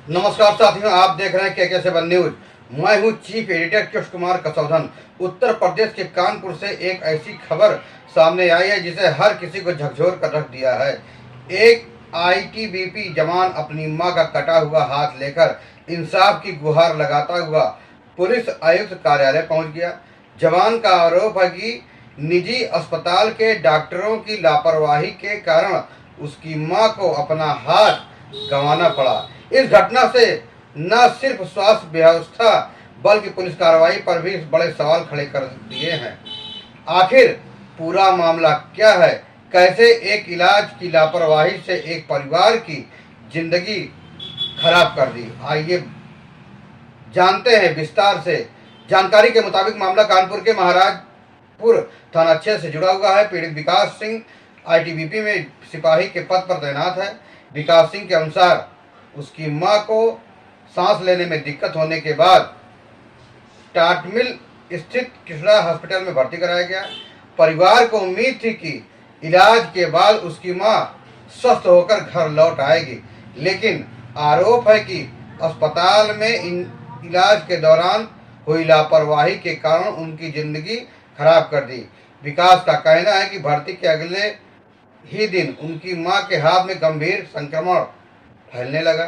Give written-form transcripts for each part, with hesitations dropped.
नमस्कार साथियों, आप देख रहे हैं के7 न्यूज। मैं हूं चीफ एडिटर कृष्ण कुमार कसौधन। उत्तर प्रदेश के कानपुर से एक ऐसी खबर सामने आई है जिसे हर किसी को झकझोर कर रख दिया है। एक आईटीबीपी जवान अपनी मां का कटा हुआ हाथ लेकर इंसाफ की गुहार लगाता हुआ पुलिस आयुक्त कार्यालय पहुंच गया। जवान का आरोप है कि निजी अस्पताल के डॉक्टरों की लापरवाही के कारण उसकी मां को अपना हाथ गंवाना पड़ा। इस घटना से न सिर्फ स्वास्थ्य व्यवस्था बल्कि पुलिस कार्रवाई पर भी बड़े सवाल खड़े कर दिए हैं। आखिर पूरा मामला क्या है? कैसे एक इलाज की लापरवाही से एक परिवार की जिंदगी खराब कर दी? आइए जानते हैं विस्तार से। जानकारी के मुताबिक मामला कानपुर के महाराजपुर थाना क्षेत्र से जुड़ा हुआ है। पीड़ित विकास सिंह आईटीबीपी में सिपाही के पद पर तैनात है। विकास सिंह के अनुसार उसकी मां को सांस लेने में दिक्कत होने के बाद टाटमिल स्थित किसरा हॉस्पिटल में भर्ती कराया गया। परिवार को उम्मीद थी कि इलाज के बाद उसकी मां स्वस्थ होकर घर लौट आएगी, लेकिन आरोप है कि अस्पताल में इलाज के दौरान हुई लापरवाही के कारण उनकी जिंदगी खराब कर दी। विकास का कहना है कि भर्ती के अगले ही दिन उनकी मां के हाथ में गंभीर संक्रमण फैलने लगा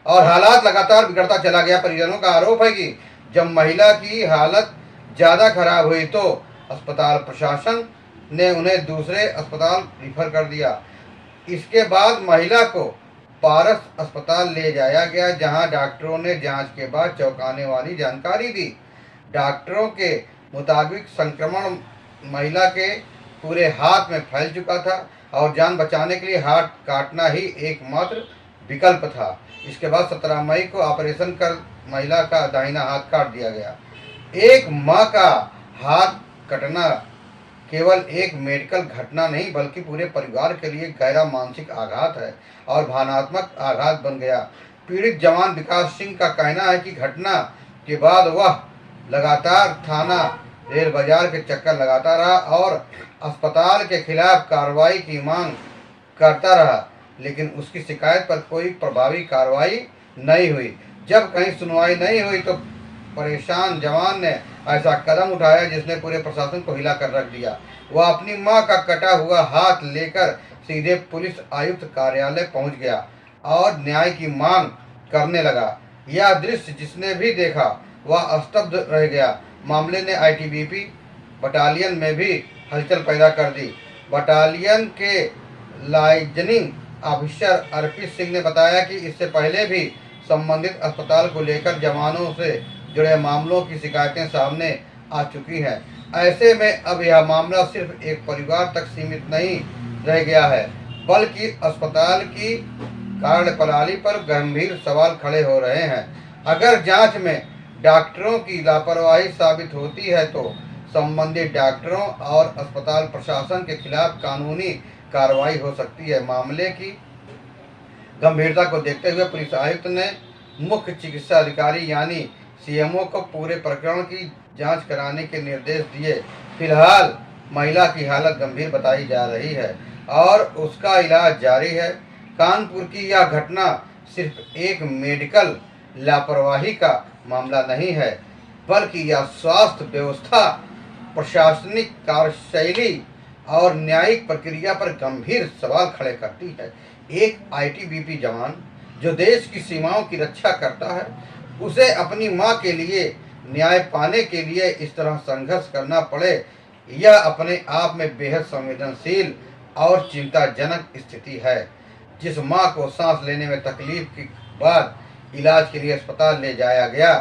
और हालात लगातार बिगड़ता चला गया। परिजनों का आरोप है कि जब महिला की हालत ज़्यादा खराब हुई तो अस्पताल प्रशासन ने उन्हें दूसरे अस्पताल रिफर कर दिया। इसके बाद महिला को पारस अस्पताल ले जाया गया, जहां डॉक्टरों ने जांच के बाद चौंकाने वाली जानकारी दी। डॉक्टरों के मुताबिक संक्रमण महिला के पूरे हाथ में फैल चुका था और जान बचाने के लिए हाथ काटना ही एकमात्र विकल्प था। इसके बाद 17 मई को ऑपरेशन कर महिला का दाहिना हाथ काट दिया गया। एक मां का हाथ कटना केवल एक मेडिकल घटना नहीं बल्कि पूरे परिवार के लिए गहरा मानसिक आघात है और भावनात्मक आघात बन गया। पीड़ित जवान विकास सिंह का कहना है कि घटना के बाद वह लगातार थाना रेल बाजार के चक्कर लगाता रहा और अस्पताल के खिलाफ कार्रवाई की मांग करता रहा, लेकिन उसकी शिकायत पर कोई प्रभावी कार्रवाई नहीं हुई। जब कहीं सुनवाई नहीं हुई तो परेशान जवान ने ऐसा कदम उठाया जिसने पूरे प्रशासन को हिला कर रख दिया। वह अपनी मां का कटा हुआ हाथ लेकर सीधे पुलिस आयुक्त कार्यालय पहुंच गया और न्याय की मांग करने लगा। यह दृश्य जिसने भी देखा वह स्तब्ध रह गया। मामले ने आईटीबीपी बटालियन में भी हलचल पैदा कर दी। बटालियन के लाइजनिंग ऑफिसर अर्पित सिंह ने बताया कि इससे पहले भी संबंधित अस्पताल को लेकर जवानों से जुड़े मामलों की शिकायतें सामने आ चुकी हैं। ऐसे में अब यह मामला सिर्फ एक परिवार तक सीमित नहीं रह गया है बल्कि अस्पताल की कार्यप्रणाली पर गंभीर सवाल खड़े हो रहे हैं। अगर जांच में डॉक्टरों की लापरवाही साबित होती है तो संबंधित डॉक्टरों और अस्पताल प्रशासन के खिलाफ कानूनी कार्रवाई हो सकती है। मामले की गंभीरता को देखते हुए पुलिस आयुक्त ने मुख्य चिकित्सा अधिकारी यानी सीएमओ को पूरे प्रकरण की जांच कराने के निर्देश दिए। फिलहाल महिला की हालत गंभीर बताई जा रही है और उसका इलाज जारी है। कानपुर की यह घटना सिर्फ एक मेडिकल लापरवाही का मामला नहीं है बल्कि यह स्वास्थ्य व्यवस्था, प्रशासनिक कार्यशैली और न्यायिक प्रक्रिया पर गंभीर सवाल खड़े करती है। एक आईटीबीपी जवान जो देश की सीमाओं की रक्षा करता है, उसे अपनी मां के लिए न्याय पाने के लिए इस तरह संघर्ष करना पड़े, यह अपने आप में बेहद संवेदनशील और चिंताजनक स्थिति है। जिस मां को सांस लेने में तकलीफ के बाद इलाज के लिए अस्पताल ले जाया गया,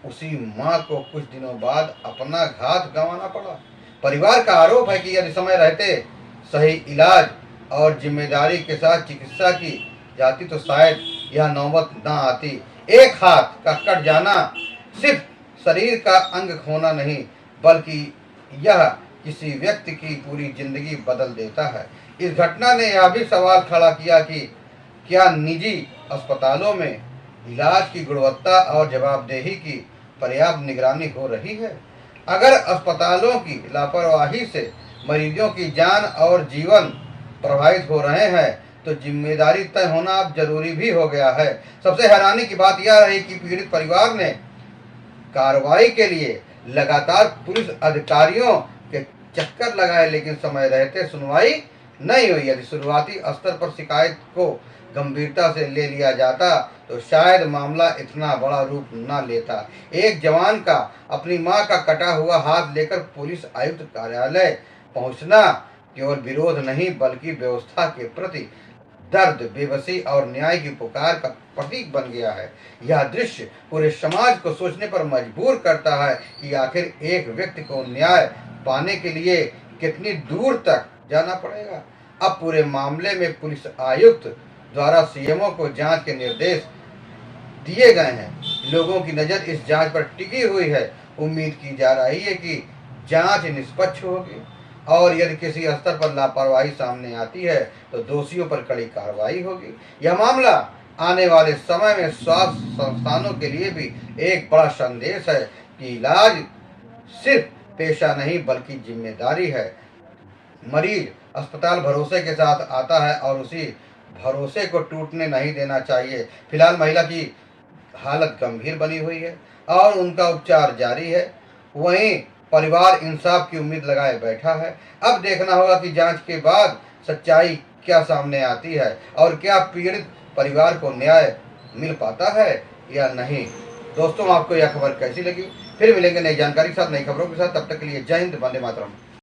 उसी मां को कुछ दिनों बाद अपना घात गंवाना पड़ा। परिवार का आरोप है कि यदि समय रहते सही इलाज और जिम्मेदारी के साथ चिकित्सा की जाती तो शायद यह नौबत न आती। एक हाथ का कट जाना सिर्फ शरीर का अंग खोना नहीं बल्कि यह किसी व्यक्ति की पूरी जिंदगी बदल देता है। इस घटना ने यह भी सवाल खड़ा किया कि क्या निजी अस्पतालों में इलाज की गुणवत्ता और जवाबदेही की पर्याप्त निगरानी हो रही है? अगर अस्पतालों की लापरवाही से मरीजों की जान और जीवन प्रभावित हो रहे हैं तो जिम्मेदारी तय होना अब जरूरी भी हो गया है। सबसे हैरानी की बात यह रही कि पीड़ित परिवार ने कार्रवाई के लिए लगातार पुलिस अधिकारियों के चक्कर लगाए, लेकिन समय रहते सुनवाई नहीं हुई। यदि शुरुआती स्तर पर शिकायत को गंभीरता से ले लिया जाता तो शायद मामला इतना बड़ा रूप न लेता। एक जवान का अपनी मां का कटा हुआ हाथ लेकर पुलिस आयुक्त कार्यालय पहुंचना केवल विरोध नहीं बल्कि व्यवस्था के प्रति दर्द, बेबसी और न्याय की पुकार का प्रतीक बन गया है। यह दृश्य पूरे समाज को सोचने पर मजबूर करता है कि आखिर एक व्यक्ति को न्याय पाने के लिए कितनी दूर तक जाना पड़ेगा। अब पूरे मामले में पुलिस आयुक्त द्वारा सीएमओ को जांच के निर्देश दिए गए हैं। लोगों की नज़र इस जांच पर टिकी हुई है। उम्मीद की जा रही है कि जांच निष्पक्ष होगी और यदि किसी स्तर पर लापरवाही सामने आती है तो दोषियों पर कड़ी कार्रवाई होगी। यह मामला आने वाले समय में स्वास्थ्य संस्थानों के लिए भी एक बड़ा संदेश है कि इलाज सिर्फ पेशा नहीं बल्कि जिम्मेदारी है। मरीज अस्पताल भरोसे के साथ आता है और उसी भरोसे को टूटने नहीं देना चाहिए। फिलहाल महिला की हालत गंभीर बनी हुई है और उनका उपचार जारी है। वहीं परिवार इंसाफ की उम्मीद लगाए बैठा है। अब देखना होगा कि जांच के बाद सच्चाई क्या सामने आती है और क्या पीड़ित परिवार को न्याय मिल पाता है या नहीं। दोस्तों, आपको यह खबर कैसी लगी? फिर मिलेंगे नई जानकारी के साथ, नई खबरों के साथ। तब तक के लिए जय हिंद, वंदे मातरम।